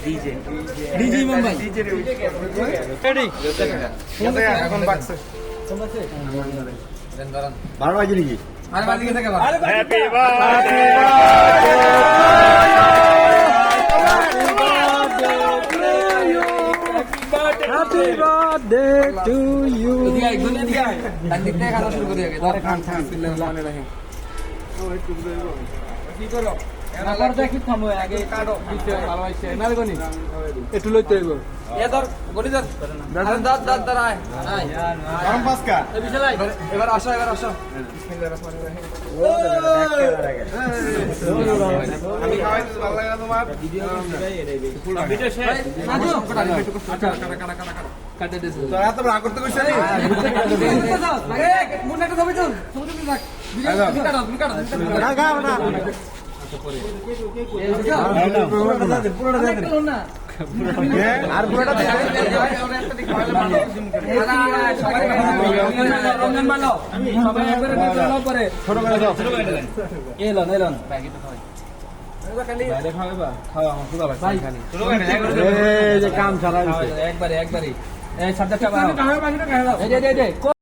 DJ DG ইমাম ভাই DJ রে রেডি এখন বাক্স বারো বাজে নাকি? আরে বাড়ি থেকে গেল happy birthday happy birthday to you দিয়াই দুনিয়া দিয়াই তার দিক থেকে খাওয়া শুরু করে আগে ধরে খান খান বিসমিল্লাহির রহমানির রহিম কি করো নাম্বার দেখি থামো আগে কাটো দিতে ভালো হইছে না গনি একটু লইতে হইব এ ধর গনি ধর দাঁত দাঁত দাঁত আয় গরম পাঁচকা। এই বিশালাই এবার আসো বিসমিল্লাহির রহমানির রহিম আমি খাওয়াই দিতে ভালো লাগে না তোমার ভিডিও শেষ নাজু কাটা কাটা কাটা কাটে দিছে তোর এত রাগ করতে কইছিস নি? মুন্না একটা ছবি তুল ছবি তুল রাখ ভিডিও কাটা না গা না। পুরোটা দে দে। না আর পুরোটা দে। রমজান ভালো সবাই একবারে নিয়ে পরে ছোট করে দাও। এলন বাইরে খাওয়াবা? খাওয়া আমার ক্ষুধা লাগছে ভাই খালি। শুরু করে এই যে কাম ছাড়া একবারে এই সাবজেক্টটা বাড়াও এই